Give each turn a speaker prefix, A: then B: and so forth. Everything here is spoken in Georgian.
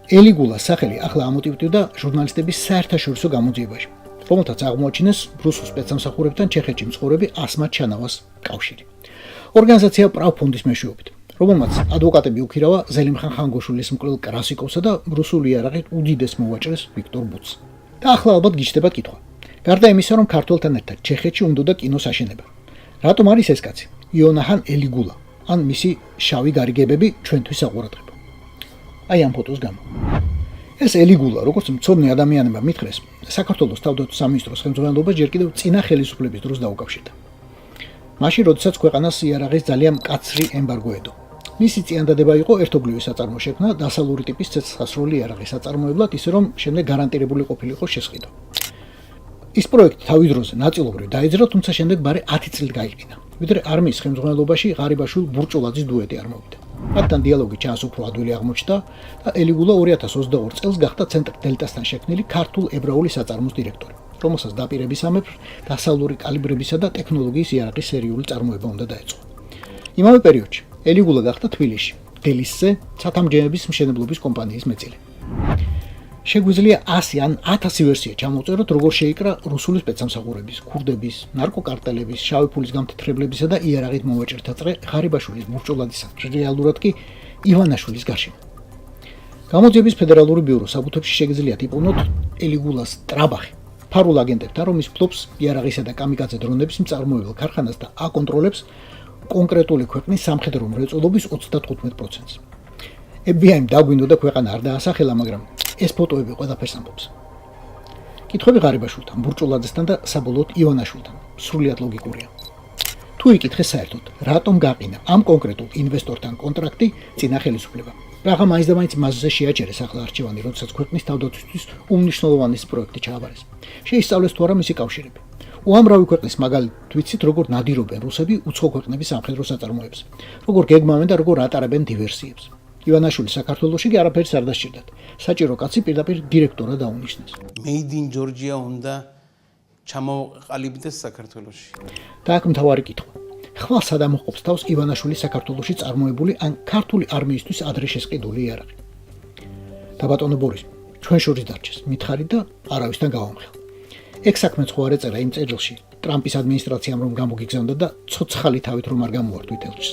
A: ელიგულას სახელი ახლა ამოტივტივდა ჟურნალისტების საერთაშორისო გამოძიებაში, რომელთაც აღმოაჩინეს რუსულ სპეცსამსახურებთან ჩეხეთში მცხოვრები ასმათ ჩანავას კავშირი. ორგანიზაცია პრავფონდის მეშვეობით, რომელმაც ადვოკატები უქირავა ზელიმხან ხანგოშულის მკვლელ კრასიკოვსა და რუსული იარაღით უდიდეს მოვაჭრეს ვიქტორ ბუცს. და ახლა ალბათ გიჩნდებათ კითხვა. გარდა იმისა, რომ ქართველთან ერთად ჩეხეთში უნდოდა კინოს აშენება, რატომ არის ეს კაცი, იონაჰან ელიგულა, ან მისი შავი გარიგებები ჩვენთვის საყურადღებო? აი ამ ფოტოს გამო. ეს ელიგულა, როგორც მცოდნე ადამიანებმა მითხრეს, საქართველოს თავდაცვის სამინისტროს ხელმძღვანელობას ჯერ კიდევ წინა ხელისუფლების დროს დაუკავშირდა. მაშინ, როდესაც ქვეყანას იარაღის ძალიან მკაცრი ემბარგო ედო. მისი წინადადება იყო ერთობლივი საწარმო შექმნა დასავლური ტიპის ცეცხლსასროლი იარაღის საწარმოებლად, ისე რომ შემდეგ გარანტირებული ყოფილიყო შესყიდვა. ის პროექტი თავის დროზე ნაწილობრივ დაიძრა, თუმცა შემდეგ ბარე 10 წლით გაიყინა, ვიდრე არმიის ხელმძღვანელობაში ღარიბაშვილ ბურჭულაძის დუეტი არ მოვიდა. მათთან დიალოგი ჩანს უფრო ადვილი აღმოჩნდა და ელიგულა 2022 წელს გახდა ცენტრ დელტასთან შექმნილი ქართულ ებრაული საწარმოს დირექტორი, რომელსაც დაპირებისამებრ დასავლური კალიბრებისა და ტექნოლოგიის იარაღის სერიული წარმოება უნდა დაეწყო. იმავე პერიოდში ელიგულა გახდა თბილისში დელისზე ცათამბჯენების მშენებლობის კომპანიის მეწილი. შეგვიძლია 100 ან 1000 ვერსია ჩამოვწეროთ, როგორ შეიკრა რუსული სპეცსამსახურების, ქურდების, ნარკოკარტელების, შავი ფულის გამთეთრებლებისა და იარაღით მოვაჭრეთა წრე ღარიბაშვილის ბურჭულაძისა, რეალურად კი ივანაშვილის გარშემო. გამოძიების ფედერალური ბიურო საბუთებში შეგიძლიათ იპოვნოთ ელიგულას ტრაბახი, ფარულ აგენტებთან, რომლის ფლობს იარაღისა და კამიკაძე დრონების მწარმოებელ ქარხანას და აკონტროლებს კონკრეტული ქვეყნის სამხედრო მრეწველობის 35%-ს. FBI-მ დაგვინდოდა ქვეყანა არ დაასახელა, მაგრამ ეს ფოტოები ყველაფერს ამბობს. კითხვები ღარიბაშვილთან, ბურჭულაძესთან და საბოლოოდ ივანაშვილთან სრულიად ლოგიკურია. თუ იკითხეს საერთოდ, რატომ გაყინა ამ კონკრეტულ ინვესტორთან კონტრაქტი წინა ხელისუფლებამ? რაღა მაინც და მაინც მასზე შეაჩერეს ახლა არჩევანი, როდესაც ქვეყნის თავდაცვისთვის უმნიშვნელოვანესი პროექტი ჩააბარეს. შეისწავლეს თუ არა მისი კავშირები. უამრავი ქვეყნის მაგალითად ვიცით, როგორ ნადირობენ რუსები უცხო ქვეყნების სამხედრო საწარმოებს, როგორ გეგმავენ და როგორ ატარებენ დივერსიებს. ივანაშვილი საქართველოში კი არაფერს არ დასჭირდათ. საჭირო კაცი პირდაპირ დირექტორად დაუნიშნეს.
B: Made in Georgia უნდა ჩამოყალიბდეს საქართველოში.
A: და აქ მთავარი კითხვა. ხვალ სადამ მოყოფს თავს ივანაშვილის საქართველოში წარმოებული ან ქართული არმიისთვის ადრე შესყიდული იარაღი. და ბატონო ბორის, ჩვენ შორის დარჩეს, მითხარით და არავისთან გავამხელ. ეგ საქმე ხო არ ეწერა იმ წერილში, ტრამპის ადმინისტრაციამ რომ გამოგიგზავნდა და ცოცხალი თავით რომ არ გამოართვით ელჩს.